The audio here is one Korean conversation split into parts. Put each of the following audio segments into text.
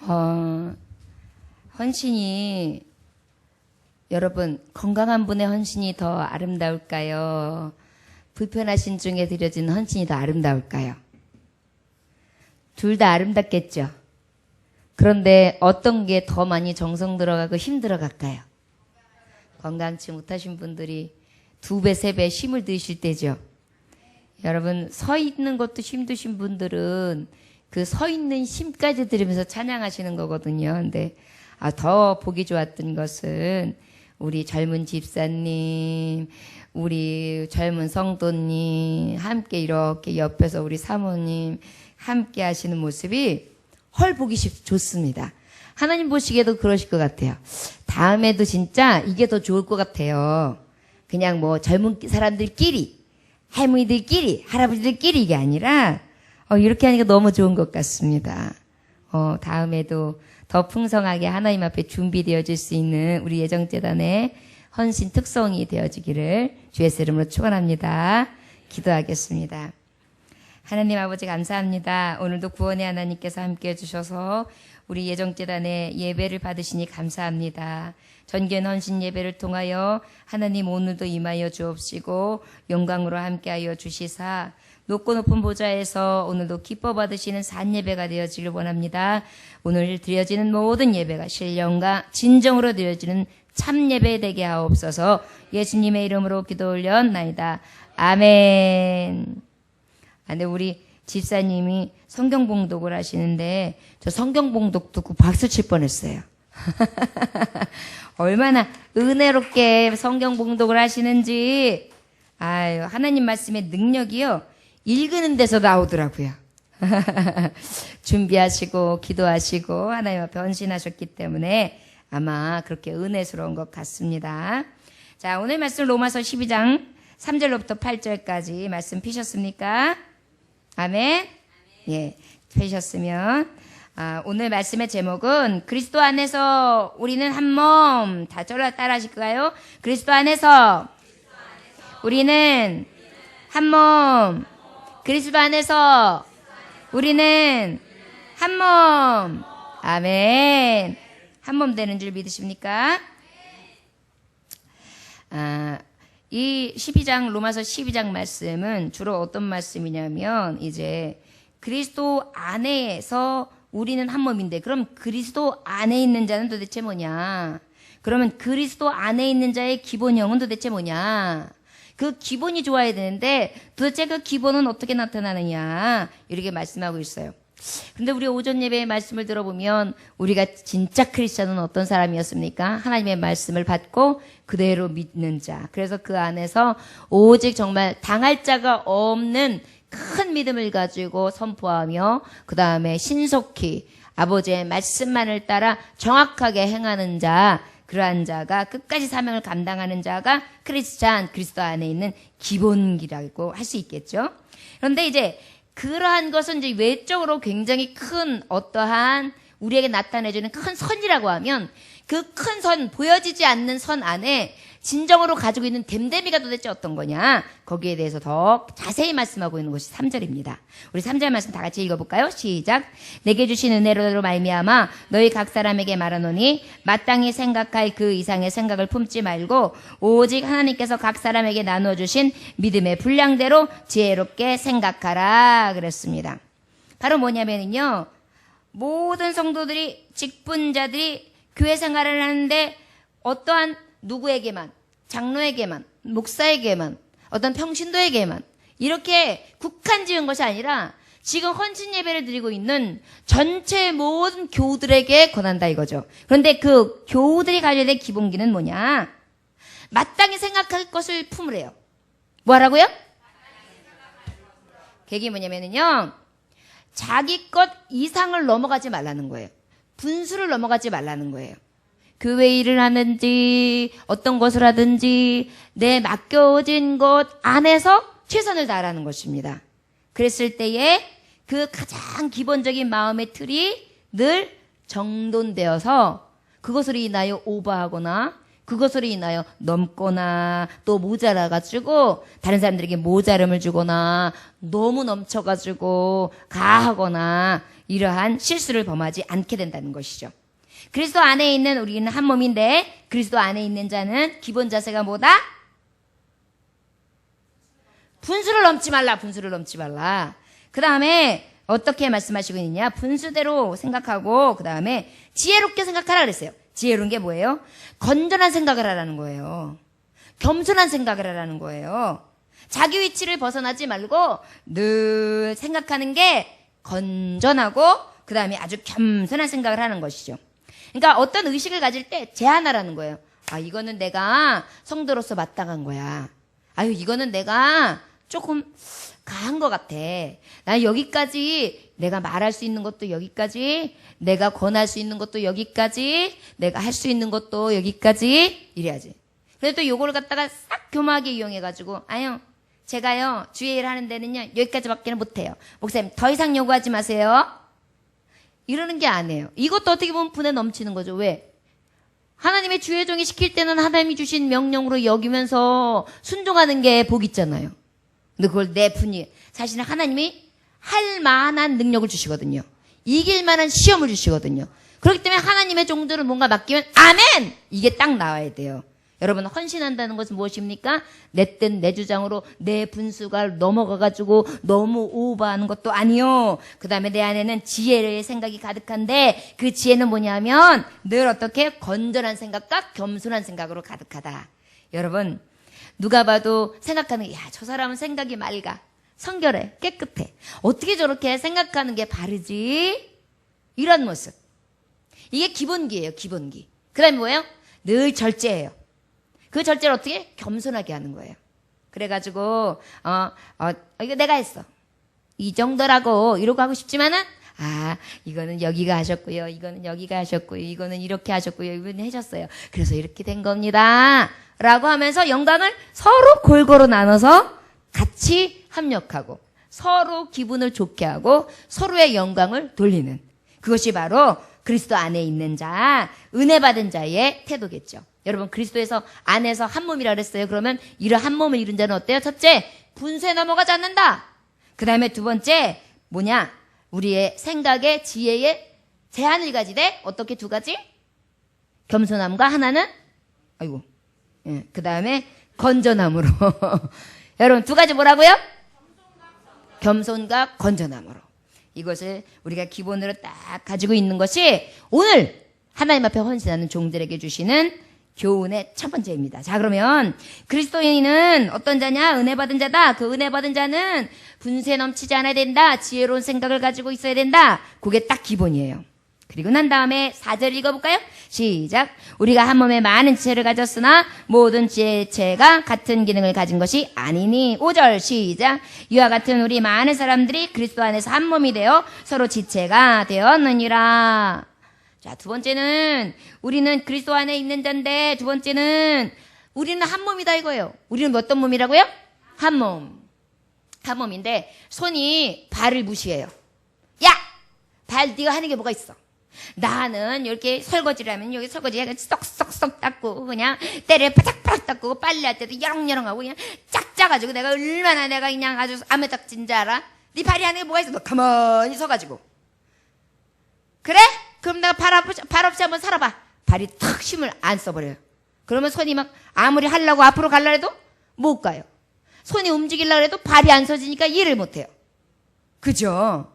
어, 헌신이 여러분 건강한 분의 헌신이 더 아름다울까요? 불편하신 중에 드려진 헌신이 더 아름다울까요? 둘 다 아름답겠죠. 그런데 어떤 게 더 많이 정성 들어가고 힘 들어갈까요? 건강치 못하신 분들이 2배, 3배 힘을 드실 때죠. 여러분 서 있는 것도 힘드신 분들은 그 서 있는 힘까지 들으면서 찬양하시는 거거든요. 근데 더 보기 좋았던 것은 우리 젊은 집사님, 우리 젊은 성도님 함께 이렇게 옆에서 우리 사모님 함께 하시는 모습이 헐 보기 좋습니다. 하나님 보시기에도 그러실 것 같아요. 다음에도 진짜 이게 더 좋을 것 같아요. 그냥 뭐 젊은 사람들끼리, 할머니들끼리, 할아버지들끼리 이게 아니라 이렇게 하니까 너무 좋은 것 같습니다. 다음에도 더 풍성하게 하나님 앞에 준비되어질 수 있는 우리 예정재단의 헌신 특성이 되어지기를 주 예수 이름으로 축원합니다. 기도하겠습니다. 하나님 아버지 감사합니다. 오늘도 구원의 하나님께서 함께해 주셔서 우리 예정재단의 예배를 받으시니 감사합니다. 전견 헌신 예배를 통하여 하나님 오늘도 임하여 주옵시고 영광으로 함께하여 주시사 높고 높은 보좌에서 오늘도 기뻐 받으시는 산 예배가 되어지길 원합니다. 오늘 드려지는 모든 예배가 신령과 진정으로 드려지는 참 예배 되게 하옵소서. 예수님의 이름으로 기도 올렸나이다. 아멘. 근데 우리 집사님이 성경 봉독을 하시는데 저 성경 봉독 듣고 박수 칠 뻔했어요. 얼마나 은혜롭게 성경 봉독을 하시는지. 하나님 말씀의 능력이요. 읽는 데서 나오더라고요. 준비하시고 기도하시고 하나님 앞에 헌신하셨기 때문에 아마 그렇게 은혜스러운 것 같습니다. 자, 오늘 말씀 로마서 12장 3절로부터 8절까지 말씀 피셨습니까? 아멘? 예, 피셨으면 오늘 말씀의 제목은 그리스도 안에서 우리는 한 몸. 다 따라 하실까요? 그리스도 안에서 우리는 한 몸. 그리스도 안에서 우리는 한 몸. 아멘. 한 몸 되는 줄 믿으십니까? 이 12장, 로마서 12장 말씀은 주로 어떤 말씀이냐면, 이제 그리스도 안에서 우리는 한 몸인데, 그럼 그리스도 안에 있는 자는 도대체 뭐냐? 그러면 그리스도 안에 있는 자의 기본형은 도대체 뭐냐? 그 기본이 좋아야 되는데 도대체 그 기본은 어떻게 나타나느냐 이렇게 말씀하고 있어요. 근데 우리 오전 예배의 말씀을 들어보면 우리가 진짜 크리스천은 어떤 사람이었습니까? 하나님의 말씀을 받고 그대로 믿는 자. 그래서 그 안에서 오직 정말 당할 자가 없는 큰 믿음을 가지고 선포하며 그 다음에 신속히 아버지의 말씀만을 따라 정확하게 행하는 자. 그러한 자가 끝까지 사명을 감당하는 자가 크리스찬, 그리스도 안에 있는 기본기라고 할 수 있겠죠. 그런데 이제 그러한 것은 이제 외적으로 굉장히 큰 어떠한 우리에게 나타내주는 큰 선이라고 하면 그 큰 선, 보여지지 않는 선 안에 진정으로 가지고 있는 됨됨이가 도대체 어떤 거냐? 거기에 대해서 더 자세히 말씀하고 있는 것이 3절입니다. 우리 3절 말씀 다 같이 읽어볼까요? 시작. 내게 주신 은혜로 말미암아 너희 각 사람에게 말하노니 마땅히 생각할 그 이상의 생각을 품지 말고 오직 하나님께서 각 사람에게 나눠주신 믿음의 분량대로 지혜롭게 생각하라 그랬습니다. 바로 뭐냐면요. 모든 성도들이 직분자들이 교회 생활을 하는데 어떠한 누구에게만, 장로에게만, 목사에게만, 어떤 평신도에게만 이렇게 국한 지은 것이 아니라 지금 헌신 예배를 드리고 있는 전체 모든 교우들에게 권한다 이거죠. 그런데 그 교우들이 가져야 될 기본기는 뭐냐? 마땅히 생각할 것을 품으래요. 뭐 하라고요? 그게 뭐냐면요. 자기 것 이상을 넘어가지 말라는 거예요. 분수를 넘어가지 말라는 거예요. 교회 일을 하는지 어떤 것을 하든지 내 맡겨진 것 안에서 최선을 다하라는 것입니다. 그랬을 때에 그 가장 기본적인 마음의 틀이 늘 정돈되어서 그것으로 인하여 오버하거나 그것으로 인하여 넘거나 또 모자라가지고 다른 사람들에게 모자름을 주거나 너무 넘쳐가지고 가하거나 이러한 실수를 범하지 않게 된다는 것이죠. 그리스도 안에 있는 우리는 한 몸인데 그리스도 안에 있는 자는 기본 자세가 뭐다? 분수를 넘지 말라. 분수를 넘지 말라. 그 다음에 어떻게 말씀하시고 있느냐? 분수대로 생각하고 그 다음에 지혜롭게 생각하라 그랬어요. 지혜로운 게 뭐예요? 건전한 생각을 하라는 거예요. 겸손한 생각을 하라는 거예요. 자기 위치를 벗어나지 말고 늘 생각하는 게 건전하고 그 다음에 아주 겸손한 생각을 하는 것이죠. 그러니까 어떤 의식을 가질 때 제한하라는 거예요. 아, 이거는 내가 성도로서 마땅한 거야. 아유, 이거는 내가 조금 가한 것 같아. 난 여기까지, 내가 말할 수 있는 것도 여기까지, 내가 권할 수 있는 것도 여기까지, 내가 할 수 있는 것도 여기까지, 이래야지. 근데 또 요거를 갖다가 싹 교묘하게 이용해가지고, 아유, 제가요, 주의 일 하는 데는요, 여기까지밖에는 못해요. 목사님, 더 이상 요구하지 마세요. 이러는 게 아니에요. 이것도 어떻게 보면 분에 넘치는 거죠. 왜? 하나님의 주의 종이 시킬 때는 하나님이 주신 명령으로 여기면서 순종하는 게 복 있잖아요. 근데 그걸 내 분이, 사실은 하나님이 할 만한 능력을 주시거든요. 이길 만한 시험을 주시거든요. 그렇기 때문에 하나님의 종들은 뭔가 맡기면 아멘! 이게 딱 나와야 돼요. 여러분, 헌신한다는 것은 무엇입니까? 내 뜻, 내 주장으로 내 분수가 넘어가가지고 너무 오버하는 것도 아니요. 그 다음에 내 안에는 지혜의 생각이 가득한데 그 지혜는 뭐냐면 늘 어떻게 건전한 생각과 겸손한 생각으로 가득하다. 여러분, 누가 봐도 생각하는 게, 야, 저 사람은 생각이 맑아. 성결해. 깨끗해. 어떻게 저렇게 생각하는 게 바르지? 이런 모습. 이게 기본기예요, 기본기. 그 다음에 뭐예요? 늘 절제해요. 그 절제를 어떻게? 겸손하게 하는 거예요. 그래가지고, 이거 내가 했어. 이 정도라고, 이러고 하고 싶지만은, 아, 이거는 여기가 하셨고요. 이거는 여기가 하셨고요. 이거는 이렇게 하셨고요. 이분이 하셨어요. 그래서 이렇게 된 겁니다. 라고 하면서 영광을 서로 골고루 나눠서 같이 협력하고, 서로 기분을 좋게 하고, 서로의 영광을 돌리는. 그것이 바로 그리스도 안에 있는 자, 은혜 받은 자의 태도겠죠. 여러분, 그리스도에서 안에서 한 몸이라 그랬어요. 그러면 이런 한 몸을 이룬 자는 어때요? 첫째, 분수에 넘어가지 않는다. 그 다음에 두 번째, 뭐냐? 우리의 생각에 지혜에 제한을 가지되 어떻게 두 가지? 겸손함과 하나는 아이고. 예, 그 다음에 건전함으로. 여러분, 두 가지 뭐라고요? 겸손과 건전함으로. 이것을 우리가 기본으로 딱 가지고 있는 것이 오늘 하나님 앞에 헌신하는 종들에게 주시는 교훈의 첫 번째입니다. 자, 그러면 그리스도인은 어떤 자냐? 은혜 받은 자다. 그 은혜 받은 자는 분수에 넘치지 않아야 된다. 지혜로운 생각을 가지고 있어야 된다. 그게 딱 기본이에요. 그리고 난 다음에 4절 읽어볼까요? 시작. 우리가 한 몸에 많은 지체를 가졌으나 모든 지체가 같은 기능을 가진 것이 아니니. 5절 시작. 이와 같은 우리 많은 사람들이 그리스도 안에서 한 몸이 되어 서로 지체가 되었느니라. 자, 두 번째는 우리는 그리스도 안에 있는 자인데 두 번째는 우리는 한 몸이다 이거예요. 우리는 어떤 몸이라고요? 한 몸. 한 몸인데 손이 발을 무시해요. 야! 발 네가 하는 게 뭐가 있어? 나는 이렇게 설거지를 하면 여기 설거지 해가 쏙쏙쏙 닦고 그냥 때를 바짝바짝 닦고 빨래할 때도 여렁여렁하고 그냥 짝 짜가지고 내가 얼마나 내가 그냥 아주 아메딱진 줄 알아? 네 발이 하는 게 뭐가 있어? 너 가만히 서가지고. 그래? 그럼 내가 발 없이 한번 살아봐. 발이 탁 힘을 안 써버려요. 그러면 손이 막 아무리 하려고 앞으로 가려고 해도 못 가요. 손이 움직이려고 해도 발이 안 서지니까 일을 못해요. 그죠?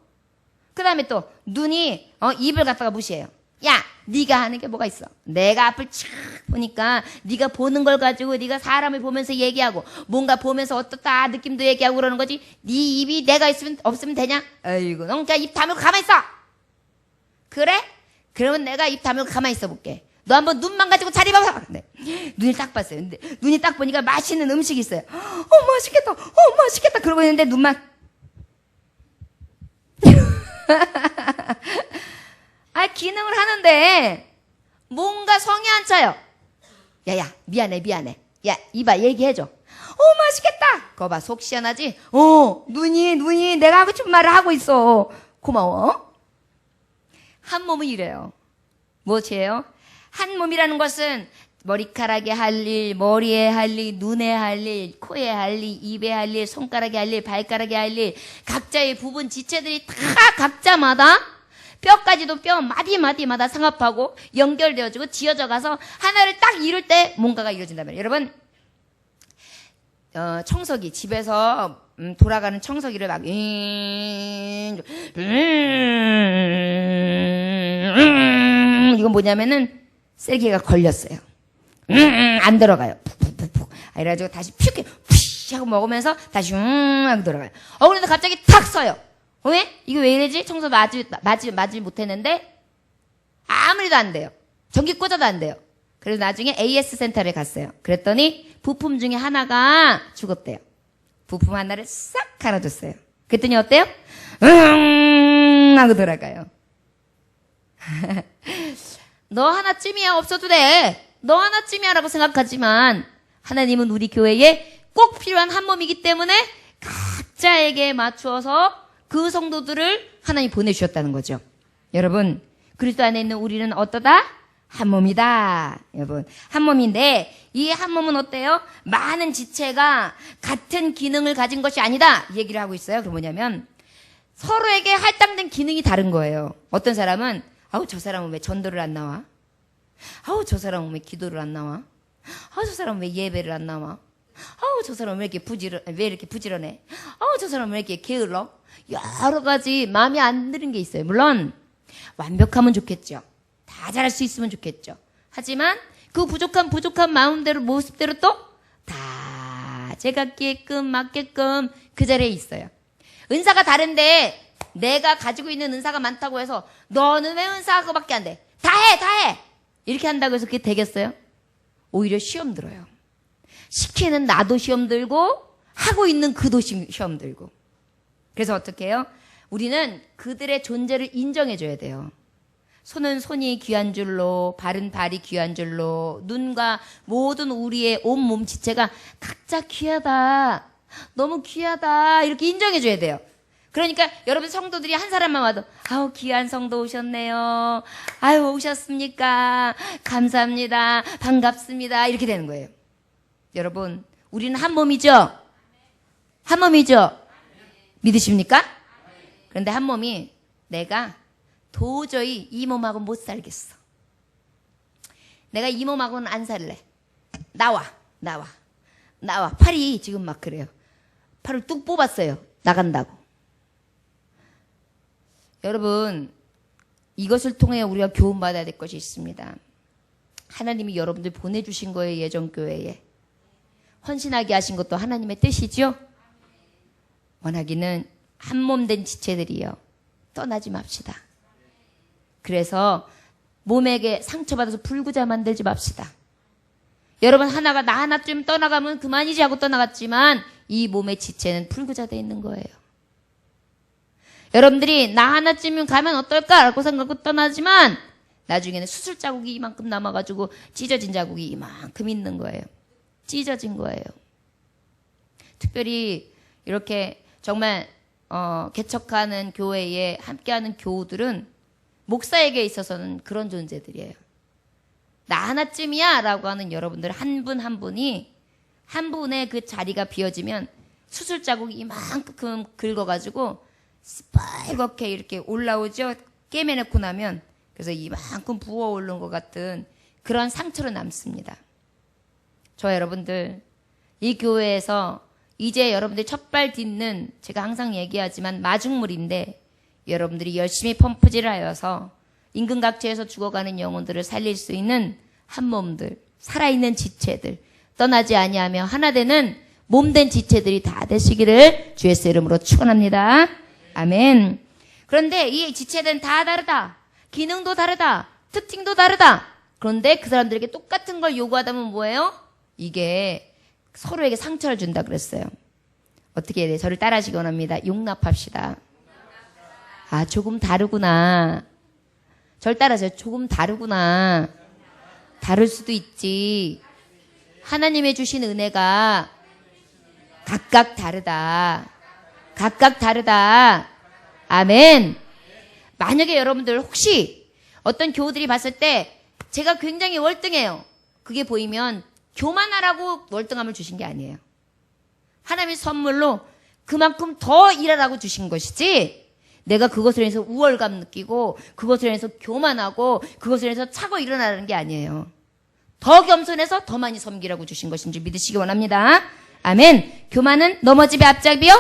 그 다음에 또 눈이 입을 갖다가 무시해요. 야, 네가 하는 게 뭐가 있어? 내가 앞을 쫙 보니까 네가 보는 걸 가지고 네가 사람을 보면서 얘기하고 뭔가 보면서 어떻다 느낌도 얘기하고 그러는 거지. 네 입이 내가 있으면 없으면 되냐? 아이고, 너 그냥 입 다물고 가만히 있어. 그래? 그러면 내가 입 다물고 가만히 있어 볼게. 너 한번 눈만 가지고 자리 봐봐. 네. 눈을 딱 봤어요. 근데 눈이 딱 보니까 맛있는 음식이 있어요. 맛있겠다. 맛있겠다. 그러고 있는데 눈만. 기능을 하는데 뭔가 성이 안 차요. 야야, 미안해. 야, 이봐, 얘기해줘. 맛있겠다. 그거 봐, 속 시원하지? 눈이 내가 하고 싶은 말을 하고 있어. 고마워. 한 몸은 이래요. 무엇이에요? 한 몸이라는 것은 머리카락에 할 일, 머리에 할 일, 눈에 할 일, 코에 할 일, 입에 할 일, 손가락에 할 일, 발가락에 할 일, 각자의 부분 지체들이 다 각자마다 뼈까지도 뼈 마디마디마다 상합하고 연결되어지고 지어져 가서 하나를 딱 이룰 때 뭔가가 이루어진단 말이에요. 여러분, 청소기, 집에서 돌아가는 청소기를 막 이건 뭐냐면은 쐐기가 걸렸어요. 안 들어가요. 푹푹푹푹. 그래가지고 다시 퓨게 푸시 하고 먹으면서 다시 하고 들어가요. 그런데 갑자기 탁 서요. 왜? 이거 왜 이러지? 청소 마지 못했는데 아무리도 안 돼요. 전기 꽂아도 안 돼요. 그래서 나중에 AS 센터를 갔어요. 그랬더니 부품 중에 하나가 죽었대요. 부품 하나를 싹 갈아줬어요. 그랬더니 어때요? 하고 돌아가요. 너 하나쯤이야 없어도 돼. 너 하나쯤이야 라고 생각하지만 하나님은 우리 교회에 꼭 필요한 한 몸이기 때문에 각자에게 맞추어서 그 성도들을 하나님 보내주셨다는 거죠. 여러분, 그리스도 안에 있는 우리는 어떠다? 한 몸이다. 여러분, 한 몸인데 이 한 몸은 어때요? 많은 지체가 같은 기능을 가진 것이 아니다. 이 얘기를 하고 있어요. 그게 뭐냐면 서로에게 할당된 기능이 다른 거예요. 어떤 사람은 아우 저 사람은 왜 전도를 안 나와? 아우 저 사람은 왜 기도를 안 나와? 아우 저 사람은 왜 예배를 안 나와? 아우 저 사람은 왜 이렇게 부지런해? 아우 저 사람은 왜 이렇게 게을러? 여러 가지 마음에 안 드는 게 있어요. 물론 완벽하면 좋겠죠. 다 잘할 수 있으면 좋겠죠. 하지만 그 부족한 마음대로 모습대로 또 다 제각기에끔 맞게끔 그 자리에 있어요. 은사가 다른데 내가 가지고 있는 은사가 많다고 해서 너는 왜 은사가 그거밖에 안 돼? 다 해! 이렇게 한다고 해서 그게 되겠어요? 오히려 시험 들어요. 시키는 나도 시험 들고 하고 있는 그도 시험 들고. 그래서 어떻게 해요? 우리는 그들의 존재를 인정해줘야 돼요. 손은 손이 귀한 줄로, 발은 발이 귀한 줄로, 눈과 모든 우리의 온몸 지체가 각자 귀하다. 너무 귀하다. 이렇게 인정해줘야 돼요. 그러니까 여러분 성도들이 한 사람만 와도 아우 귀한 성도 오셨네요. 아유 오셨습니까? 감사합니다. 반갑습니다. 이렇게 되는 거예요. 여러분 우리는 한 몸이죠? 한 몸이죠? 믿으십니까? 그런데 한 몸이 내가 도저히 이 몸하고 못 살겠어. 내가 이 몸하고는 안 살래. 나와. 팔이 지금 막 그래요. 팔을 뚝 뽑았어요. 나간다고. 여러분, 이것을 통해 우리가 교훈받아야 될 것이 있습니다. 하나님이 여러분들 보내주신 거예요. 예전교회에. 헌신하게 하신 것도 하나님의 뜻이죠. 원하기는 한 몸 된 지체들이요. 떠나지 맙시다. 그래서 몸에게 상처받아서 불구자 만들지 맙시다. 여러분 나 하나쯤 떠나가면 그만이지 하고 떠나갔지만 이 몸의 지체는 불구자 되어 있는 거예요. 여러분들이 나 하나쯤은 가면 어떨까라고 생각하고 떠나지만 나중에는 수술 자국이 이만큼 남아가지고 찢어진 자국이 이만큼 있는 거예요. 찢어진 거예요. 특별히 이렇게 정말 개척하는 교회에 함께하는 교우들은 목사에게 있어서는 그런 존재들이에요. 나 하나쯤이야 라고 하는 여러분들 한 분 한 분이 한 분의 그 자리가 비어지면 수술 자국이 이만큼 긁어가지고 빨갛게 이렇게 올라오죠. 깨매놓고 나면 그래서 이만큼 부어오른 것 같은 그런 상처로 남습니다. 저 여러분들 이 교회에서 이제 여러분들 첫발 딛는 제가 항상 얘기하지만 마중물인데 여러분들이 열심히 펌프질 하여서 임금각처에서 죽어가는 영혼들을 살릴 수 있는 한 몸들, 살아있는 지체들, 떠나지 아니하며 하나 되는 몸된 지체들이 다 되시기를 주 예수 이름으로 축원합니다. 아멘. 그런데 이 지체들은 다 다르다. 기능도 다르다. 특징도 다르다. 그런데 그 사람들에게 똑같은 걸 요구하다면 뭐예요? 이게 서로에게 상처를 준다 그랬어요. 어떻게 해야 돼요? 저를 따라하시기 원합니다. 용납합시다. 아, 조금 다르구나. 절 따라하세요. 조금 다르구나. 다를 수도 있지. 하나님의 주신 은혜가 각각 다르다. 각각 다르다. 아멘. 만약에 여러분들 혹시 어떤 교우들이 봤을 때 제가 굉장히 월등해요. 그게 보이면 교만하라고 월등함을 주신 게 아니에요. 하나님의 선물로 그만큼 더 일하라고 주신 것이지 내가 그것을 해서 우월감 느끼고 그것을 해서 교만하고 그것을 해서 차고 일어나는 게 아니에요. 더 겸손해서 더 많이 섬기라고 주신 것인지 믿으시기 원합니다. 아멘. 교만은 넘어집의 앞잡이요?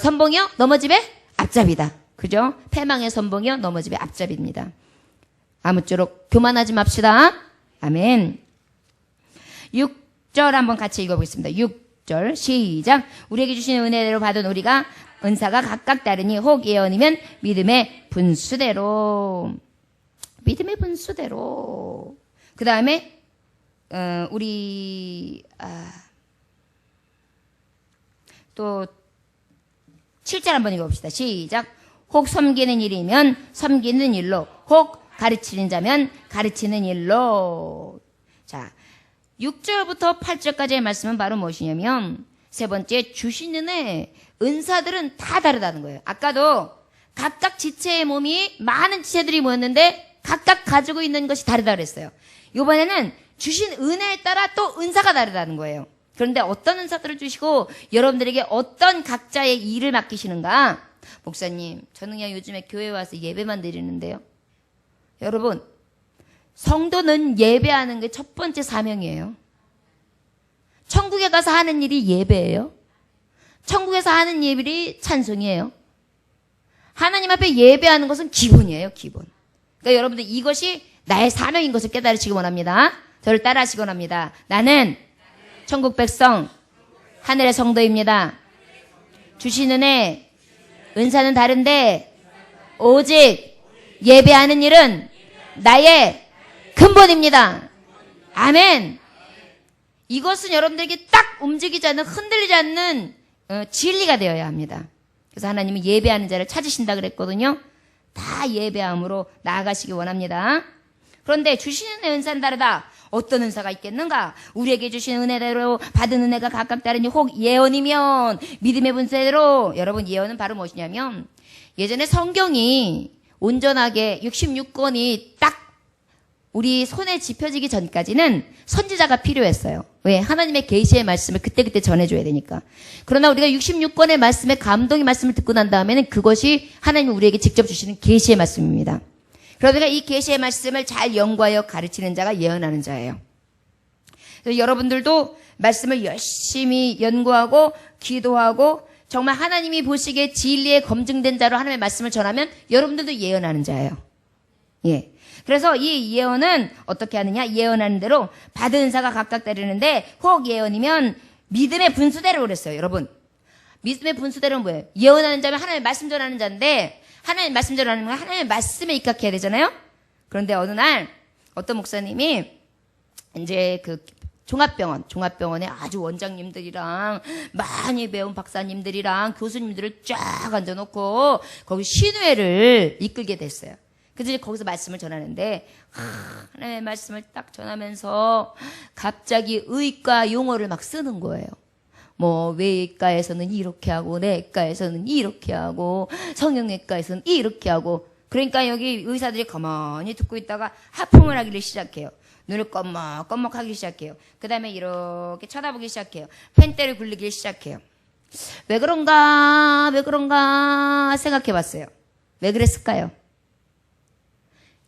선봉이요? 넘어집의 앞잡이다. 그죠? 패망의 선봉이요? 넘어집의 앞잡이입니다. 아무쪼록 교만하지 맙시다. 아멘. 6절 한번 같이 읽어보겠습니다. 6절 시작. 우리에게 주신 은혜대로 받은 우리가 은사가 각각 다르니 혹 예언이면 믿음의 분수대로. 믿음의 분수대로. 그 다음에 우리 또 7절 한번 읽어봅시다. 시작. 혹 섬기는 일이면 섬기는 일로, 혹 가르치는 자면 가르치는 일로. 자, 6절부터 8절까지의 말씀은 바로 무엇이냐면 세 번째, 주시는 은사들은 다 다르다는 거예요. 아까도 각각 지체의 몸이 많은 지체들이 모였는데 각각 가지고 있는 것이 다르다 그랬어요. 이번에는 주신 은혜에 따라 또 은사가 다르다는 거예요. 그런데 어떤 은사들을 주시고 여러분들에게 어떤 각자의 일을 맡기시는가? 목사님, 저는 그냥 요즘에 교회 와서 예배만 드리는데요. 여러분, 성도는 예배하는 게 첫 번째 사명이에요. 천국에 가서 하는 일이 예배예요. 천국에서 하는 예배이 찬송이에요. 하나님 앞에 예배하는 것은 기본이에요, 기본. 그러니까 여러분들 이것이 나의 사명인 것을 깨달으시기 원합니다. 저를 따라하시기 원합니다. 나는 천국 백성, 하늘의 성도입니다. 주시는 은사는 다른데 오직 예배하는 일은 나의 근본입니다. 아멘. 이것은 여러분들에게 딱 움직이지 않는, 흔들리지 않는 진리가 되어야 합니다. 그래서 하나님이 예배하는 자를 찾으신다 그랬거든요. 다 예배함으로 나아가시기 원합니다. 그런데 주시는 은사는 다르다. 어떤 은사가 있겠는가? 우리에게 주신 은혜대로 받은 은혜가 각각 다르니 혹 예언이면 믿음의 분수대로. 여러분, 예언은 바로 무엇이냐면 예전에 성경이 온전하게 66권이 딱 우리 손에 짚혀지기 전까지는 선지자가 필요했어요. 왜? 하나님의 계시의 말씀을 그때그때 전해줘야 되니까. 그러나 우리가 66권의 말씀에 감동의 말씀을 듣고 난 다음에는 그것이 하나님이 우리에게 직접 주시는 계시의 말씀입니다. 그러니까 이 계시의 말씀을 잘 연구하여 가르치는 자가 예언하는 자예요. 그래서 여러분들도 말씀을 열심히 연구하고 기도하고 정말 하나님이 보시기에 진리에 검증된 자로 하나님의 말씀을 전하면 여러분들도 예언하는 자예요. 예. 그래서 이 예언은 어떻게 하느냐? 예언하는 대로 받은 은사가 각각 다르는데 혹 예언이면 믿음의 분수대로 그랬어요. 여러분, 믿음의 분수대로는 뭐예요? 예언하는 자면 하나님의 말씀 전하는 자인데 하나님 말씀 전하는 건 하나님의 말씀에 입각해야 되잖아요. 그런데 어느 날 어떤 목사님이 이제 그 종합병원에 아주 원장님들이랑 많이 배운 박사님들이랑 교수님들을 쫙 앉아놓고 거기 신회를 이끌게 됐어요. 그래서 이제 거기서 말씀을 전하는데 하나님의 말씀을 딱 전하면서 갑자기 의과 용어를 막 쓰는 거예요. 뭐 외과에서는 이렇게 하고 내과에서는 이렇게 하고 성형외과에서는 이렇게 하고. 그러니까 여기 의사들이 가만히 듣고 있다가 하품을 하기를 시작해요. 눈을 껌먹 하기 시작해요. 그 다음에 이렇게 쳐다보기 시작해요. 펜대를 굴리기 시작해요. 왜 그런가 생각해 봤어요. 왜 그랬을까요?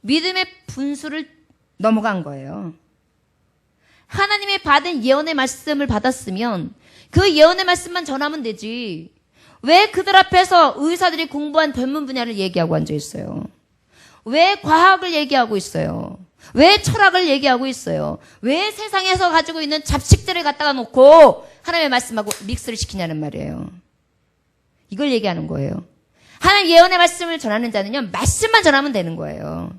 믿음의 분수를 넘어간 거예요. 하나님이 받은 예언의 말씀을 받았으면 그 예언의 말씀만 전하면 되지. 왜 그들 앞에서 의사들이 공부한 전문 분야를 얘기하고 앉아 있어요? 왜 과학을 얘기하고 있어요? 왜 철학을 얘기하고 있어요? 왜 세상에서 가지고 있는 잡식들을 갖다가 놓고 하나님의 말씀하고 믹스를 시키냐는 말이에요. 이걸 얘기하는 거예요. 하나님 예언의 말씀을 전하는 자는요, 말씀만 전하면 되는 거예요.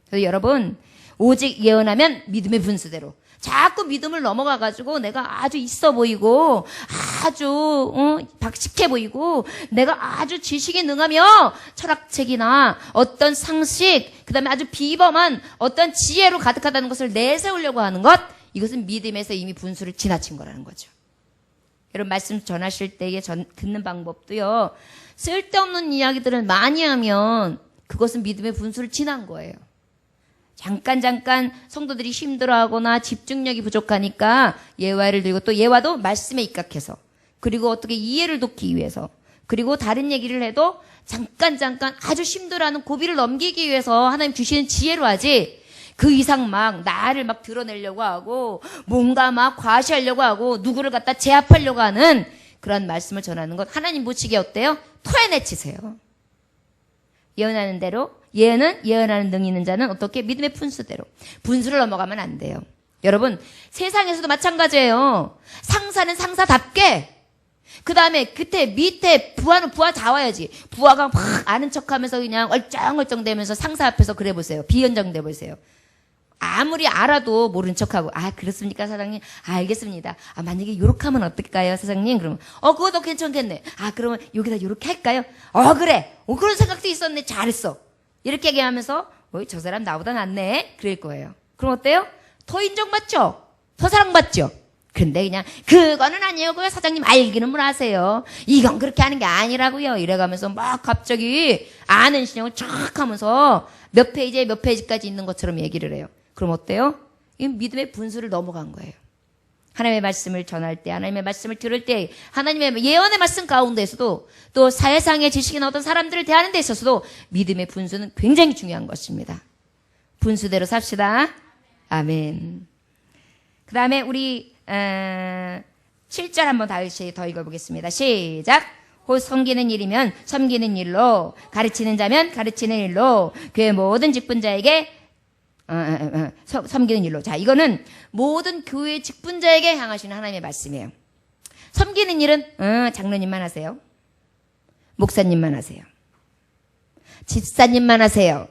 그래서 여러분, 오직 예언하면 믿음의 분수대로. 자꾸 믿음을 넘어가가지고 내가 아주 있어 보이고 아주 박식해 보이고 내가 아주 지식이 능하며 철학책이나 어떤 상식, 그 다음에 아주 비범한 어떤 지혜로 가득하다는 것을 내세우려고 하는 것, 이것은 믿음에서 이미 분수를 지나친 거라는 거죠. 여러분, 말씀 전하실 때에 듣는 방법도요, 쓸데없는 이야기들을 많이 하면 그것은 믿음의 분수를 지난 거예요. 잠깐 성도들이 힘들어하거나 집중력이 부족하니까 예화를 들고, 또 예화도 말씀에 입각해서 그리고 어떻게 이해를 돕기 위해서, 그리고 다른 얘기를 해도 잠깐 아주 힘들어하는 고비를 넘기기 위해서 하나님 주시는 지혜로 하지, 그 이상 막 나를 막 드러내려고 하고 뭔가 막 과시하려고 하고 누구를 갖다 제압하려고 하는 그런 말씀을 전하는 것, 하나님 보시기에 어때요? 토해내치세요. 예언하는 대로, 예언하는 능이 있는 자는 어떻게? 믿음의 분수대로. 분수를 넘어가면 안 돼요. 여러분, 세상에서도 마찬가지예요. 상사는 상사답게, 그 다음에 밑에 부하는 부하 와야지. 부하가 막 아는 척하면서 그냥 얼쩡얼쩡 대면서 상사 앞에서 그래 보세요. 비언정돼 보세요. 아무리 알아도 모른 척하고, 아, 그렇습니까, 사장님? 아, 알겠습니다. 아, 만약에 요렇게 하면 어떨까요, 사장님? 그러면, 그것도 괜찮겠네. 아, 그러면 여기다 요렇게 할까요? 그래. 그런 생각도 있었네. 잘했어. 이렇게 얘기하면서, 저 사람 나보다 낫네. 그럴 거예요. 그럼 어때요? 더 인정받죠? 더 사랑받죠? 근데 그냥, 그거는 아니에요. 그거 사장님 알기는 뭘 아세요? 이건 그렇게 하는 게 아니라고요. 이래가면서 막 갑자기 아는 신용을 쫙 하면서 몇 페이지에 몇 페이지까지 있는 것처럼 얘기를 해요. 그럼 어때요? 이 믿음의 분수를 넘어간 거예요. 하나님의 말씀을 전할 때, 하나님의 말씀을 들을 때, 하나님의 예언의 말씀 가운데서도, 또 사회상의 지식인 어떤 사람들을 대하는 데 있어서도 믿음의 분수는 굉장히 중요한 것입니다. 분수대로 삽시다. 아멘. 그 다음에 우리 7절 한번 다시 더 읽어보겠습니다. 시작. 곧 섬기는 일이면 섬기는 일로, 가르치는 자면 가르치는 일로, 교회 모든 직분자에게 섬기는 일로. 자, 이거는 모든 교회 직분자에게 향하시는 하나님의 말씀이에요. 섬기는 일은 장로님만 하세요. 목사님만 하세요. 집사님만 하세요.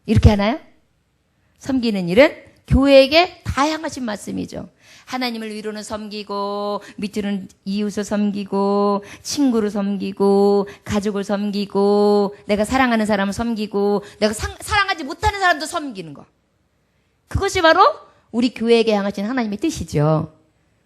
이렇게 하나요? 섬기는 일은 교회에게 다 향하신 말씀이죠. 하나님을 위로는 섬기고, 밑으로는 이웃을 섬기고, 친구를 섬기고, 가족을 섬기고, 내가 사랑하는 사람을 섬기고, 내가 사랑하지 못하는 사람도 섬기는 거. 그것이 바로 우리 교회에게 향하신 하나님의 뜻이죠.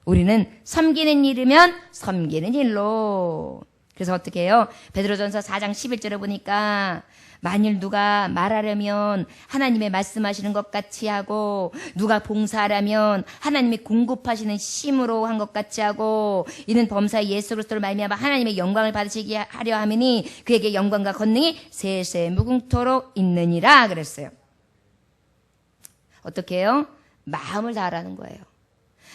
우리는 섬기는 일이면 섬기는 일로. 그래서 어떻게 해요? 베드로전서 4장 11절에 보니까, 만일 누가 말하려면 하나님의 말씀하시는 것 같이 하고, 누가 봉사하려면 하나님이 공급하시는 힘으로 한 것 같이 하고, 이는 범사 예수 그리스도를 말미암아 하나님의 영광을 받으시게 하려 함이니 그에게 영광과 권능이 세세 무궁토록 있느니라 그랬어요. 어떻게 해요? 마음을 다하라는 거예요.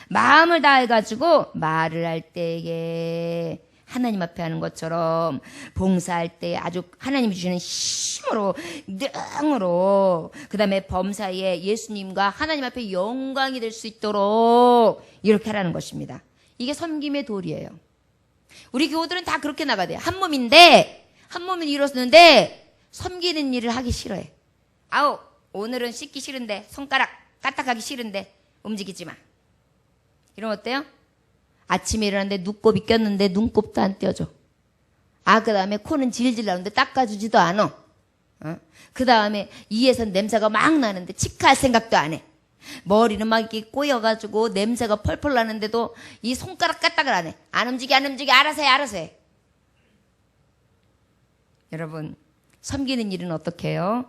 마음을 다해가지고 말을 할 때에 하나님 앞에 하는 것처럼, 봉사할 때 아주 하나님이 주시는 힘으로, 능으로, 그 다음에 범사에 예수님과 하나님 앞에 영광이 될 수 있도록 이렇게 하라는 것입니다. 이게 섬김의 도리예요. 우리 교우들은 다 그렇게 나가야 돼요. 한 몸인데, 한 몸을 이뤘는데 섬기는 일을 하기 싫어해. 아우, 오늘은 씻기 싫은데, 손가락 까딱하기 싫은데 움직이지 마. 이러면 어때요? 아침에 일어났는데 눈곱이 꼈는데 눈곱도 안 떼어줘. 그 다음에 코는 질질 나는데 닦아주지도 않아. 그 다음에 이에선 냄새가 막 나는데 치카할 생각도 안 해. 머리는 막 이렇게 꼬여가지고 냄새가 펄펄 나는데도 이 손가락 까딱을 안 해. 안 움직여. 알아서 해. 여러분, 섬기는 일은 어떻게 해요?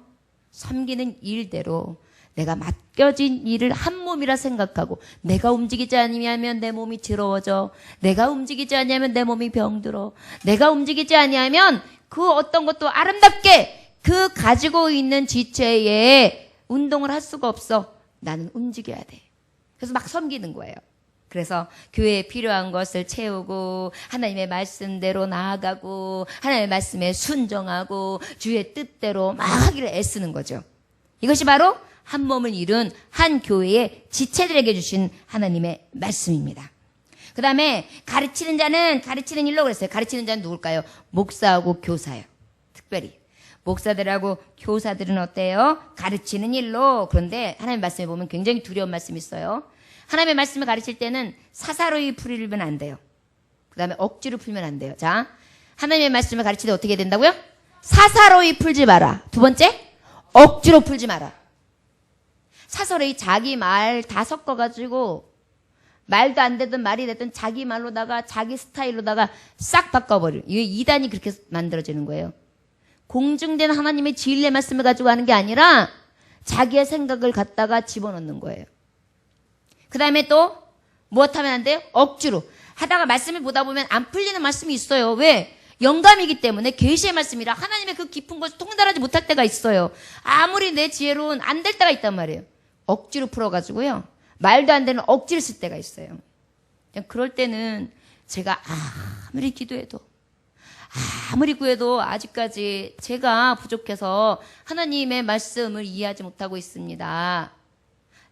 섬기는 일대로 내가 맡겨진 일을 한 몸이라 생각하고, 내가 움직이지 아니하면 내 몸이 더러워져. 내가 움직이지 아니하면 내 몸이 병들어. 내가 움직이지 아니하면 그 어떤 것도 아름답게 그 가지고 있는 지체에 운동을 할 수가 없어. 나는 움직여야 돼. 그래서 막 섬기는 거예요. 그래서 교회에 필요한 것을 채우고, 하나님의 말씀대로 나아가고, 하나님의 말씀에 순종하고, 주의 뜻대로 막 하기를 애쓰는 거죠. 이것이 바로 한 몸을 이룬 한 교회의 지체들에게 주신 하나님의 말씀입니다. 그 다음에 가르치는 자는 가르치는 일로 그랬어요. 가르치는 자는 누굴까요? 목사하고 교사예요. 특별히 목사들하고 교사들은 어때요? 가르치는 일로. 그런데 하나님의 말씀에 보면 굉장히 두려운 말씀이 있어요. 하나님의 말씀을 가르칠 때는 사사로이 풀면 안 돼요. 그 다음에 억지로 풀면 안 돼요. 자, 하나님의 말씀을 가르칠 때 어떻게 된다고요? 사사로이 풀지 마라. 두 번째, 억지로 풀지 마라. 사설의 자기 말 다 섞어가지고, 말도 안 되든 말이 되든 자기 말로다가 자기 스타일로다가 싹 바꿔버려. 이게 이단이 그렇게 만들어지는 거예요. 공중된 하나님의 진리의 말씀을 가지고 하는 게 아니라 자기의 생각을 갖다가 집어넣는 거예요. 그 다음에 또 무엇하면 안 돼요? 억지로. 하다가 말씀을 보다 보면 안 풀리는 말씀이 있어요. 왜? 영감이기 때문에 계시의 말씀이라 하나님의 그 깊은 것을 통달하지 못할 때가 있어요. 아무리 내 지혜로운 안 될 때가 있단 말이에요. 억지로 풀어가지고요. 말도 안 되는 억지를 쓸 때가 있어요. 그럴 때는 제가 아무리 기도해도 아무리 구해도 아직까지 제가 부족해서 하나님의 말씀을 이해하지 못하고 있습니다.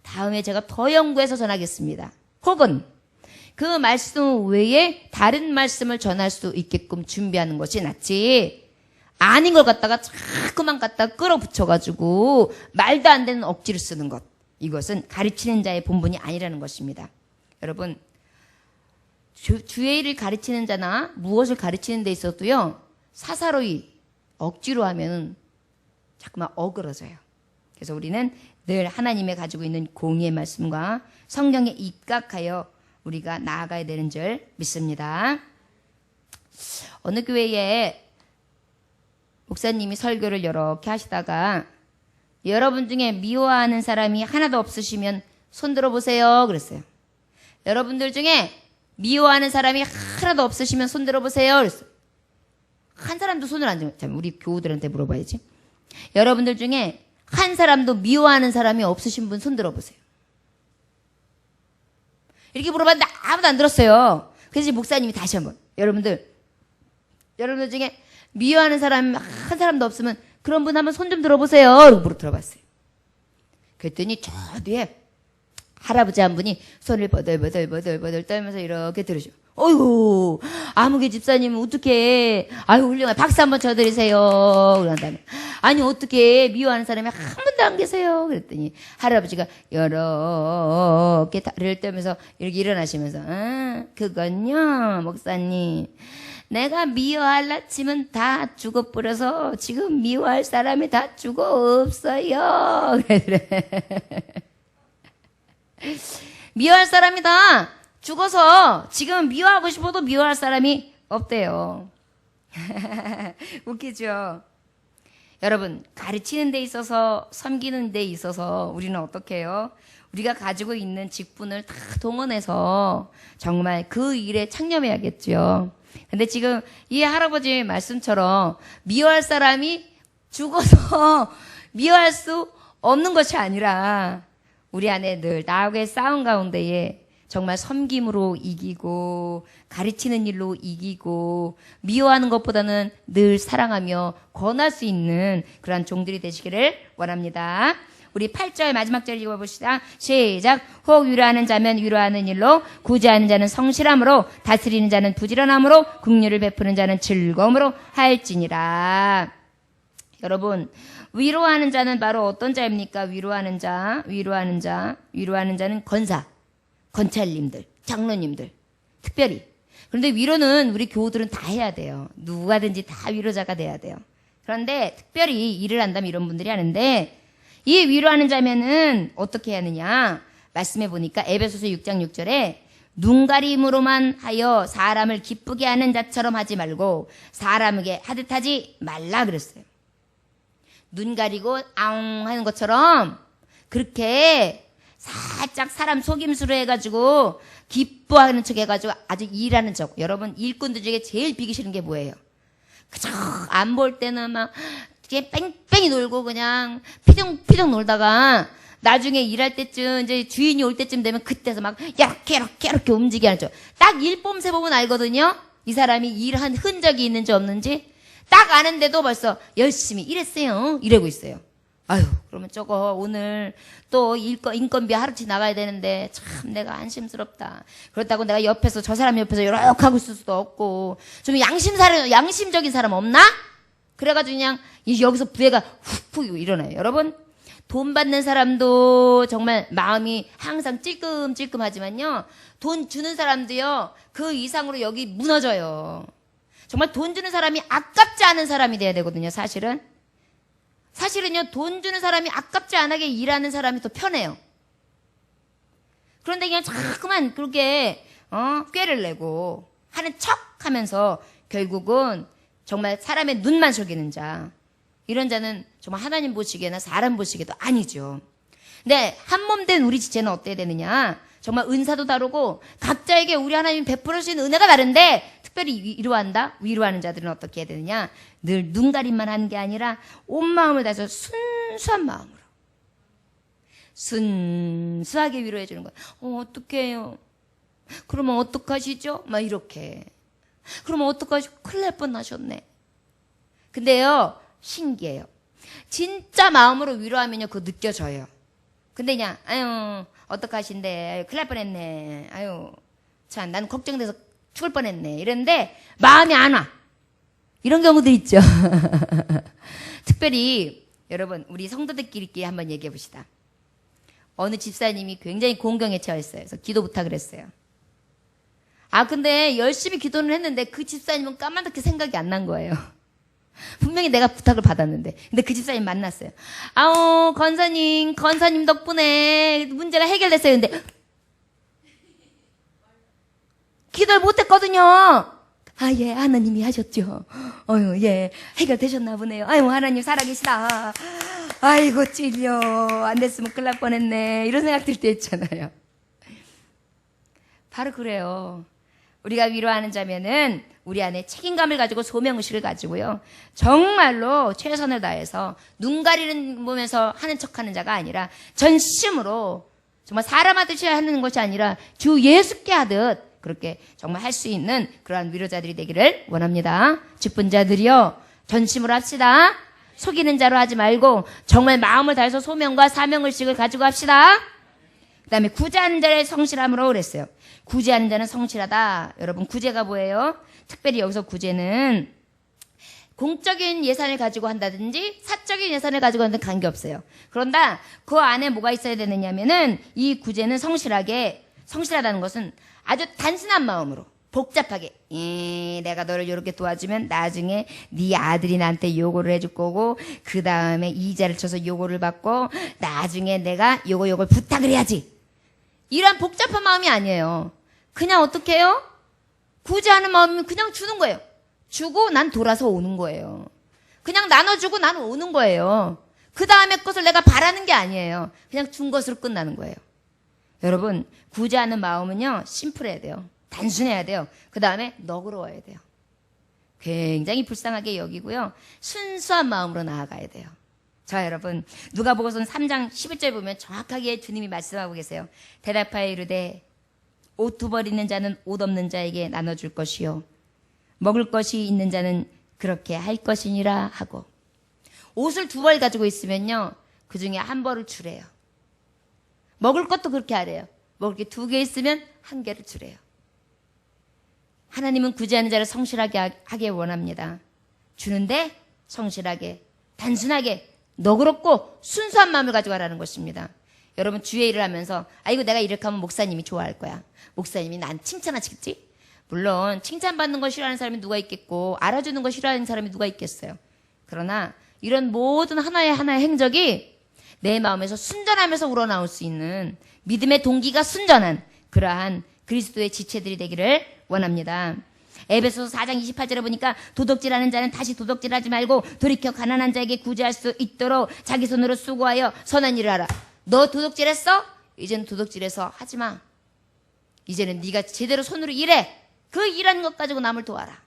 다음에 제가 더 연구해서 전하겠습니다. 혹은 그 말씀 외에 다른 말씀을 전할 수 있게끔 준비하는 것이 낫지, 아닌 걸 갖다가 자꾸만 갖다 끌어붙여가지고 말도 안 되는 억지를 쓰는 것, 이것은 가르치는 자의 본분이 아니라는 것입니다. 여러분, 주의 일을 가르치는 자나 무엇을 가르치는 데 있어도요, 사사로이 억지로 하면 자꾸만 어그러져요. 그래서 우리는 늘 하나님의 가지고 있는 공의의 말씀과 성경에 입각하여 우리가 나아가야 되는 줄 믿습니다. 어느 교회에 목사님이 설교를 이렇게 하시다가 여러분 중에 미워하는 사람이 하나도 없으시면 손 들어보세요 그랬어요. 여러분들 중에 미워하는 사람이 하나도 없으시면 손 들어보세요 그랬어요. 한 사람도 손을 안 들면, 우리 교우들한테 물어봐야지. 여러분들 중에 한 사람도 미워하는 사람이 없으신 분 손 들어보세요. 이렇게 물어봤는데 아무도 안 들었어요. 그래서 목사님이 다시 한번, 여러분들 중에 미워하는 사람 한 사람도 없으면 그런 분 한번 손 좀 들어보세요. 이러고 들어봤어요. 그랬더니 저 뒤에 할아버지 한 분이 손을 버들버들 떨면서 이렇게 들으셔. 어이구, 아무개 집사님은 어떡해. 아유, 훌륭해. 박수 한번 쳐드리세요. 그런 다음에, 아니, 어떡해. 미워하는 사람이 한 분도 안 계세요. 그랬더니 할아버지가 이렇게 다리를 떨면서 이렇게 일어나시면서, 그건요, 목사님. 내가 미워할라 치면 다 죽어버려서 지금 미워할 사람이 다 죽어 없어요. 그래. 미워할 사람이 다 죽어서 지금 미워하고 싶어도 미워할 사람이 없대요. 웃기죠? 여러분, 가르치는 데 있어서, 섬기는 데 있어서 우리는 어떻게 해요? 우리가 가지고 있는 직분을 다 동원해서 정말 그 일에 창념해야겠죠. 근데 지금 이 할아버지의 말씀처럼 미워할 사람이 죽어서 미워할 수 없는 것이 아니라 우리 안에 늘 나하고의 싸움 가운데에 정말 섬김으로 이기고 가르치는 일로 이기고 미워하는 것보다는 늘 사랑하며 권할 수 있는 그러한 종들이 되시기를 원합니다. 우리 8절 마지막 절 읽어봅시다. 시작. 혹 위로하는 자면 위로하는 일로, 구제하는 자는 성실함으로, 다스리는 자는 부지런함으로, 긍휼을 베푸는 자는 즐거움으로 할지니라. 여러분, 위로하는 자는 바로 어떤 자입니까? 위로하는 자는 권사, 권찰님들, 장로님들, 특별히. 그런데 위로는 우리 교우들은 다 해야 돼요. 누가든지 다 위로자가 돼야 돼요. 그런데 특별히 일을 한다면 이런 분들이 하는데, 이 위로하는 자면은 어떻게 하느냐? 말씀해 보니까 에베소서 6장 6절에 눈가림으로만 하여 사람을 기쁘게 하는 자처럼 하지 말고 사람에게 하듯 하지 말라 그랬어요. 눈 가리고 아웅 하는 것처럼 그렇게 살짝 사람 속임수로 해가지고 기뻐하는 척 해가지고 아주 일하는 척. 여러분, 일꾼들 중에 제일 비기 싫은 게 뭐예요? 그저 안 볼 때는 막 이렇게 뺑뺑이 놀고 그냥 피둥피둥 놀다가 나중에 일할 때쯤 이제 주인이 올 때쯤 되면 그때서 막 이렇게 움직이게 하는 척. 딱 일뽐새 보면 알거든요. 이 사람이 일한 흔적이 있는지 없는지. 딱 아는데도 벌써 열심히 일했어요. 이러고 있어요. 아유, 그러면 저거 오늘 또 인건비 하루치 나가야 되는데 참 내가 안심스럽다. 그렇다고 내가 옆에서 저 사람 옆에서 이렇게 하고 있을 수도 없고 좀 양심적인 사람 없나? 그래가지고 그냥 여기서 부해가 훅 일어나요. 여러분, 돈 받는 사람도 정말 마음이 항상 찔끔찔끔하지만요. 돈 주는 사람도요. 그 이상으로 여기 무너져요. 정말 돈 주는 사람이 아깝지 않은 사람이 돼야 되거든요. 사실은요. 돈 주는 사람이 아깝지 않게 일하는 사람이 더 편해요. 그런데 그냥 자꾸만 그렇게 꾀를 내고 하는 척 하면서 결국은 정말 사람의 눈만 속이는 자, 이런 자는 정말 하나님 보시기에나 사람 보시기에도 아니죠. 근데 한 몸 된 우리 지체는 어때야 되느냐? 정말 은사도 다르고 각자에게 우리 하나님이 베풀어 주신 은혜가 다른데 특별히 위로한다? 위로하는 자들은 어떻게 해야 되느냐? 늘 눈가림만 하는 게 아니라 온 마음을 다해서 순수한 마음으로 순수하게 위로해 주는 거예요. 어떡해요? 그러면 어떡하시죠? 막 이렇게. 그러면 어떡하시? 큰일 날 뻔하셨네. 근데요, 신기해요. 진짜 마음으로 위로하면요, 그거 느껴져요. 근데 그냥, 아유, 어떡하신데, 아유, 큰일 날 뻔했네. 아유, 참, 난 걱정돼서 죽을 뻔했네. 이랬는데, 마음이 안 와. 이런 경우들 있죠. 특별히, 여러분, 우리 성도들끼리 한번 얘기해 봅시다. 어느 집사님이 굉장히 공경에 처했어요. 그래서 기도 부탁을 했어요. 근데 열심히 기도를 했는데 그 집사님은 까만득히 생각이 안 난 거예요. 분명히 내가 부탁을 받았는데. 근데 그 집사님 만났어요. 권사님 덕분에 문제가 해결됐어요. 근데 기도를 못했거든요. 예, 하나님이 하셨죠. 예, 해결되셨나 보네요. 아유, 하나님 살아계시다. 아이고, 찔려. 안 됐으면 큰일 날 뻔했네. 이런 생각 들 때 있잖아요. 바로 그래요. 우리가 위로하는 자면은 우리 안에 책임감을 가지고 소명의식을 가지고요. 정말로 최선을 다해서 눈 가리는 보면서 하는 척하는 자가 아니라 전심으로 정말 사람 하듯이 하는 것이 아니라 주 예수께 하듯 그렇게 정말 할 수 있는 그러한 위로자들이 되기를 원합니다. 직분자들이요. 전심으로 합시다. 속이는 자로 하지 말고 정말 마음을 다해서 소명과 사명의식을 가지고 합시다. 그 다음에 구제하는 자의 성실함으로 그랬어요. 구제하는 자는 성실하다. 여러분, 구제가 뭐예요? 특별히 여기서 구제는 공적인 예산을 가지고 한다든지 사적인 예산을 가지고 한다든지 관계없어요. 그런다 그 안에 뭐가 있어야 되느냐면은 이 구제는 성실하다는 것은 아주 단순한 마음으로 복잡하게 내가 너를 이렇게 도와주면 나중에 네 아들이 나한테 요거를 해줄 거고 그 다음에 이자를 쳐서 요거를 받고 나중에 내가 요걸 부탁을 해야지. 이런 복잡한 마음이 아니에요. 그냥 어떻게 해요? 구제하는 마음이면 그냥 주는 거예요. 주고 난 돌아서 오는 거예요. 그냥 나눠주고 나는 오는 거예요. 그 다음에 것을 내가 바라는 게 아니에요. 그냥 준 것으로 끝나는 거예요. 여러분, 구제하는 마음은요, 심플해야 돼요. 단순해야 돼요. 그 다음에 너그러워야 돼요. 굉장히 불쌍하게 여기고요. 순수한 마음으로 나아가야 돼요. 자, 여러분, 누가복음서 3장 11절 보면 정확하게 주님이 말씀하고 계세요. 대답하여 이르되 옷 두 벌 있는 자는 옷 없는 자에게 나눠줄 것이요 먹을 것이 있는 자는 그렇게 할 것이니라 하고, 옷을 두 벌 가지고 있으면요, 그 중에 한 벌을 주래요. 먹을 것도 그렇게 하래요. 먹을 게 두 개 있으면 한 개를 주래요. 하나님은 구제하는 자를 성실하게 하게 원합니다. 주는데 성실하게, 단순하게, 너그럽고 순수한 마음을 가지고 하라는 것입니다. 여러분, 주의 일을 하면서 이거 내가 이렇게 하면 목사님이 좋아할 거야. 목사님이 난 칭찬하시겠지? 물론 칭찬받는 거 싫어하는 사람이 누가 있겠고 알아주는 거 싫어하는 사람이 누가 있겠어요. 그러나 이런 모든 하나의 행적이 내 마음에서 순전하면서 우러나올 수 있는 믿음의 동기가 순전한 그러한 그리스도의 지체들이 되기를 원합니다. 에베소서 4장 28절에 보니까 도둑질하는 자는 다시 도둑질하지 말고 돌이켜 가난한 자에게 구제할 수 있도록 자기 손으로 수고하여 선한 일을 하라. 너 도둑질했어? 이제는 도둑질해서 하지 마. 이제는 네가 제대로 손으로 일해. 그 일하는 것 가지고 남을 도와라.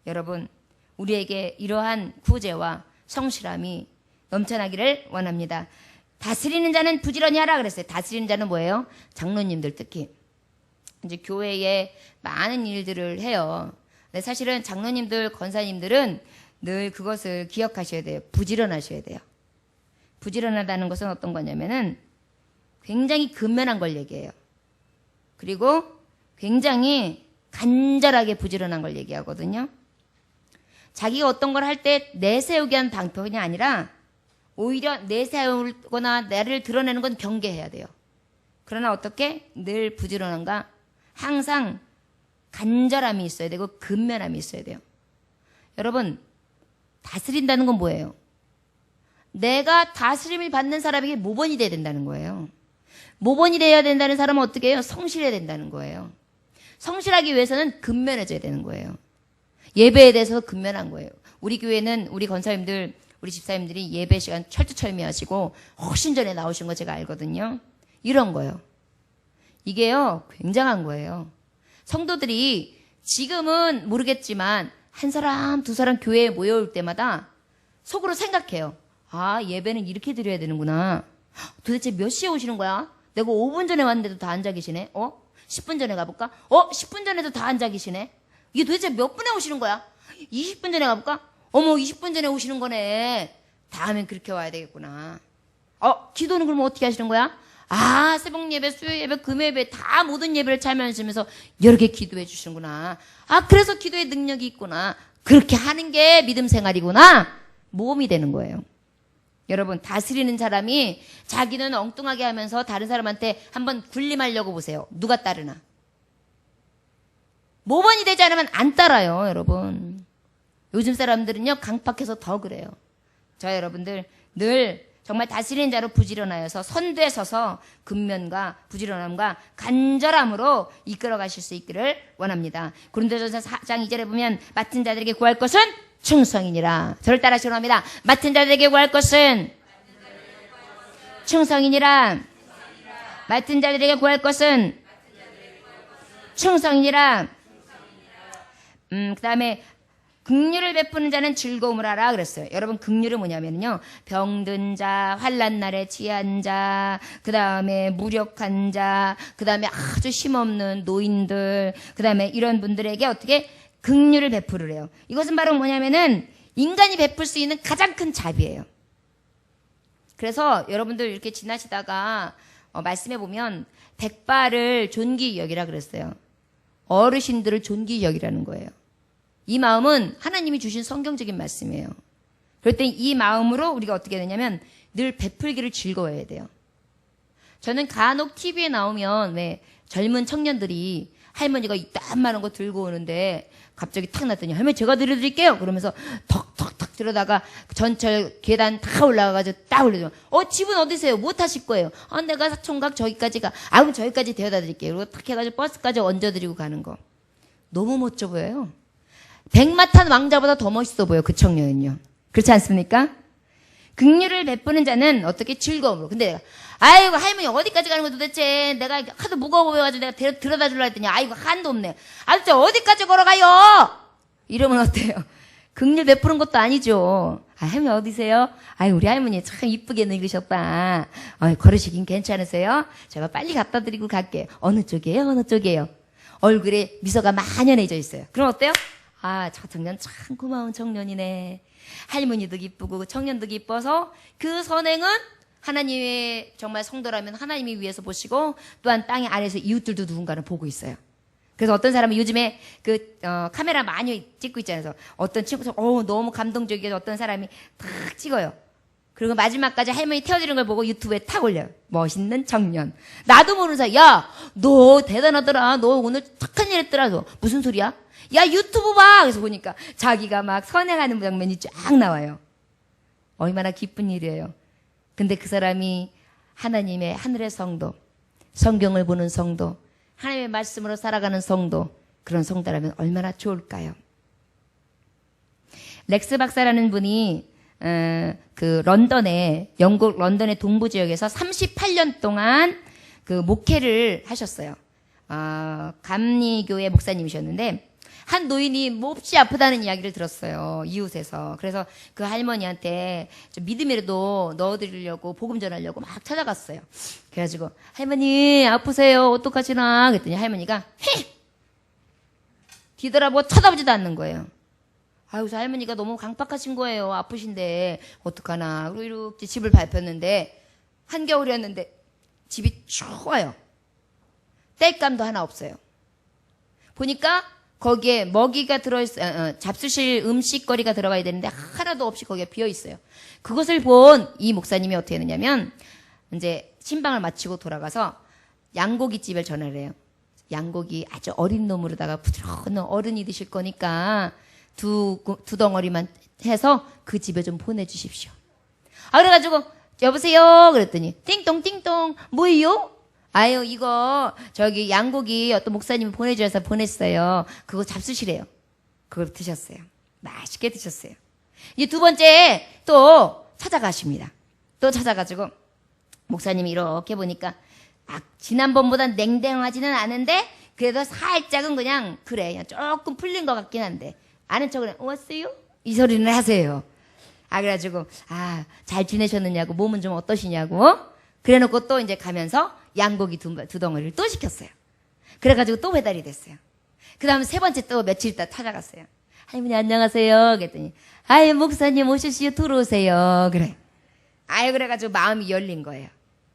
여러분, 우리에게 이러한 구제와 성실함이 넘쳐나기를 원합니다. 다스리는 자는 부지런히 하라 그랬어요. 다스리는 자는 뭐예요? 장로님들 특히. 이제 교회에 많은 일들을 해요. 근데 사실은 장로님들, 권사님들은 늘 그것을 기억하셔야 돼요. 부지런하셔야 돼요. 부지런하다는 것은 어떤 거냐면은 굉장히 근면한 걸 얘기해요. 그리고 굉장히 간절하게 부지런한 걸 얘기하거든요. 자기가 어떤 걸 할 때 내세우기 위한 방법이 아니라 오히려 내세우거나 나를 드러내는 건 경계해야 돼요. 그러나 어떻게? 늘 부지런함과 항상 간절함이 있어야 되고 근면함이 있어야 돼요. 여러분, 다스린다는 건 뭐예요? 내가 다스림을 받는 사람에게 모범이 돼야 된다는 거예요. 모범이 돼야 된다는 사람은 어떻게 해요? 성실해야 된다는 거예요. 성실하기 위해서는 근면해져야 되는 거예요. 예배에 대해서 근면한 거예요. 우리 교회는 우리 권사님들, 우리 집사님들이 예배 시간 철두철미하시고 훨씬 전에 나오신 거 제가 알거든요. 이런 거요. 이게요, 굉장한 거예요. 성도들이 지금은 모르겠지만 한 사람, 두 사람 교회에 모여올 때마다 속으로 생각해요. 아, 예배는 이렇게 드려야 되는구나. 도대체 몇 시에 오시는 거야? 내가 5분 전에 왔는데도 다 앉아 계시네? 10분 전에 가볼까? 10분 전에도 다 앉아 계시네? 이게 도대체 몇 분에 오시는 거야? 20분 전에 가볼까? 어머, 20분 전에 오시는 거네. 다음엔 그렇게 와야 되겠구나. 기도는 그럼 어떻게 하시는 거야? 아, 새벽 예배, 수요 예배, 금요 예배 다 모든 예배를 참여하시면서 여러 개 기도해 주시는구나. 아, 그래서 기도의 능력이 있구나. 그렇게 하는 게 믿음 생활이구나. 모험이 되는 거예요. 여러분, 다스리는 사람이 자기는 엉뚱하게 하면서 다른 사람한테 한번 군림하려고 보세요. 누가 따르나? 모범이 되지 않으면 안 따라요, 여러분. 요즘 사람들은요, 강팍해서 더 그래요. 저 여러분들 늘 정말 다스리는 자로 부지런하여서 선두에 서서 근면과 부지런함과 간절함으로 이끌어 가실 수 있기를 원합니다. 고린도전서 4장 2절에 보면 맡은 자들에게 구할 것은 충성이니라. 저를 따라 시원합니다. 맡은 자들에게 구할 것은 충성이니라. 맡은 자들에게 구할 것은 충성이니라. 그 다음에 긍휼을 베푸는 자는 즐거움을 하라 그랬어요. 여러분, 긍휼은 뭐냐면요, 병든 자, 환난 날에 취한 자, 그 다음에 무력한 자, 그 다음에 아주 힘없는 노인들, 그 다음에 이런 분들에게 어떻게 긍휼을 베푸르래요. 이것은 바로 뭐냐면은 인간이 베풀 수 있는 가장 큰 자비예요. 그래서 여러분들 이렇게 지나시다가 말씀해 보면 백발을 존귀 여기라 그랬어요. 어르신들을 존귀 여기라는 거예요. 이 마음은 하나님이 주신 성경적인 말씀이에요. 그럴 때 이 마음으로 우리가 어떻게 되냐면 늘 베풀기를 즐거워해야 돼요. 저는 간혹 TV에 나오면 왜 젊은 청년들이 할머니가 이딴 많은 거 들고 오는데 갑자기 탁 났더니 할머니 제가 들여드릴게요. 그러면서 턱턱턱 들여다가 전철 계단 다 올라가가지고 딱 올려줘. 집은 어디세요? 뭐 타실 거예요? 내가 총각 저기까지 가. 그럼 저기까지 데려다 드릴게요. 그리고 탁 해가지고 버스까지 얹어드리고 가는 거. 너무 멋져 보여요. 백마탄 왕자보다 더 멋있어 보여, 그 청년은요. 그렇지 않습니까? 긍휼을 베푸는 자는 어떻게 즐거움으로. 근데 내가, 아이고, 할머니 어디까지 가는 거야 도대체. 내가 하도 무거워 보여가지고 내가 들여다 주려고 했더니, 아이고, 한도 없네. 아저씨, 어디까지 걸어가요? 이러면 어때요? 긍휼 베푸는 것도 아니죠. 할머니 어디세요? 우리 할머니 참 이쁘게 늙으셨다. 걸으시긴 괜찮으세요? 제가 빨리 갖다 드리고 갈게요. 어느 쪽이에요? 어느 쪽이에요? 얼굴에 미소가 만연해져 있어요. 그럼 어때요? 저 청년 참 고마운 청년이네. 할머니도 기쁘고 청년도 기뻐서 그 선행은 하나님의 정말 성도라면 하나님이 위해서 보시고 또한 땅의 아래에서 이웃들도 누군가를 보고 있어요. 그래서 어떤 사람은 요즘에 카메라 많이 찍고 있잖아요. 그래서 어떤 친구가 너무 감동적이어서 어떤 사람이 탁 찍어요. 그리고 마지막까지 할머니 태워주는 걸 보고 유튜브에 탁 올려요. 멋있는 청년. 나도 모르는 사이, 야, 너 대단하더라. 너 오늘 착한 일 했더라. 너 무슨 소리야? 야, 유튜브 봐! 그래서 보니까 자기가 막 선행하는 장면이 쫙 나와요. 얼마나 기쁜 일이에요. 근데 그 사람이 하나님의 하늘의 성도, 성경을 보는 성도, 하나님의 말씀으로 살아가는 성도, 그런 성도라면 얼마나 좋을까요? 렉스 박사라는 분이 영국 런던의 동부 지역에서 38년 동안 그 목회를 하셨어요. 감리교회 목사님이셨는데 한 노인이 몹시 아프다는 이야기를 들었어요. 이웃에서. 그래서 그 할머니한테 좀 믿음이라도 넣어드리려고 복음 전하려고 막 찾아갔어요. 그래가지고 할머니 아프세요? 어떡하시나? 그랬더니 할머니가 뒤돌아보고 쳐다보지도 않는 거예요. 그래서 할머니가 너무 강팍하신 거예요. 아프신데 어떡하나. 그리고 이렇게 집을 밟혔는데 한겨울이었는데 집이 추워요. 땔감도 하나 없어요. 보니까 거기에 먹이가 들어있어요. 잡수실 음식거리가 들어가야 되는데 하나도 없이 거기에 비어있어요. 그것을 본 이 목사님이 어떻게 했느냐면 이제 신방을 마치고 돌아가서 양고기집을 전화를 해요. 양고기 아주 어린 놈으로다가 부드러운 어른이 드실 거니까 두 덩어리만 해서 그 집에 좀 보내주십시오. 그래가지고 여보세요? 그랬더니 띵똥띵똥 뭐예요? 이거 저기 양고기 어떤 목사님이 보내주셔서 보냈어요. 그거 잡수시래요. 그걸 드셨어요. 맛있게 드셨어요. 이제 두 번째 또 찾아가십니다. 또 찾아가지고 목사님이 이렇게 보니까 지난번보다 냉랭하지는 않은데 그래도 살짝은 그냥 그래 그냥 조금 풀린 것 같긴 한데 아는 척은 왔어요? 이 소리는 하세요. 그래가지고 잘 지내셨느냐고 몸은 좀 어떠시냐고 그래놓고 또 이제 가면서 양고기 두 덩어리를 또 시켰어요. 그래가지고 또 배달이 됐어요. 그 다음 세 번째 또 며칠 있다 찾아갔어요. 할머니 안녕하세요. 그랬더니 목사님 오셨어요. 들어오세요. 그래. 그래가지고 마음이 열린 거예요.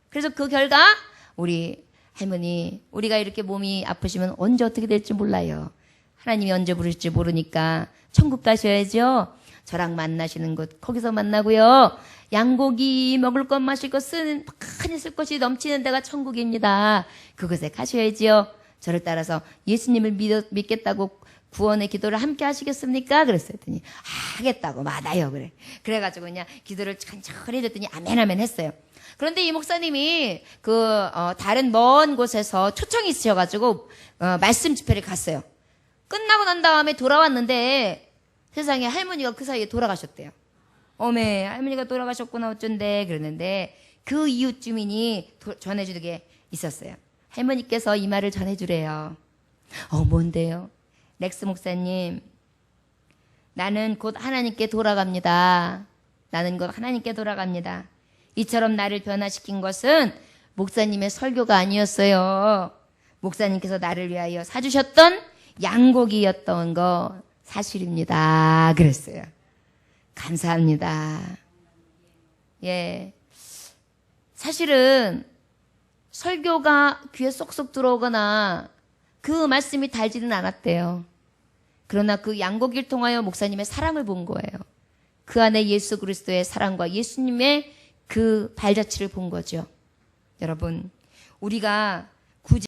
그래서 그 결과 우리 할머니 우리가 이렇게 몸이 아프시면 언제 어떻게 될지 몰라요. 하나님이 언제 부르실지 모르니까 천국 가셔야죠. 저랑 만나시는 곳 거기서 만나고요. 양고기 먹을 것 마실 것은 많이 쓸 것이 넘치는 데가 천국입니다. 그곳에 가셔야지요. 저를 따라서 예수님을 믿겠다고 구원의 기도를 함께 하시겠습니까? 그랬어요. 했더니 하겠다고 맞아요. 그래. 그래가지고 그냥 기도를 천천히 했더니 아멘 아멘 했어요. 그런데 이 목사님이 다른 먼 곳에서 초청이 있으셔가지고 말씀 집회를 갔어요. 끝나고 난 다음에 돌아왔는데 세상에 할머니가 그 사이에 돌아가셨대요. 어메 할머니가 돌아가셨구나 어쩐데 그랬는데 그 이웃 주민이 전해주는 게 있었어요. 할머니께서 이 말을 전해주래요. 뭔데요? 렉스 목사님 나는 곧 하나님께 돌아갑니다. 나는 곧 하나님께 돌아갑니다. 이처럼 나를 변화시킨 것은 목사님의 설교가 아니었어요. 목사님께서 나를 위하여 사주셨던 양고기였던 거 사실입니다. 그랬어요. 감사합니다. 예. 사실은 설교가 귀에 쏙쏙 들어오거나 그 말씀이 달지는 않았대요. 그러나 그 양고기를 통하여 목사님의 사랑을 본 거예요. 그 안에 예수 그리스도의 사랑과 예수님의 그 발자취를 본 거죠. 여러분, 우리가 굳이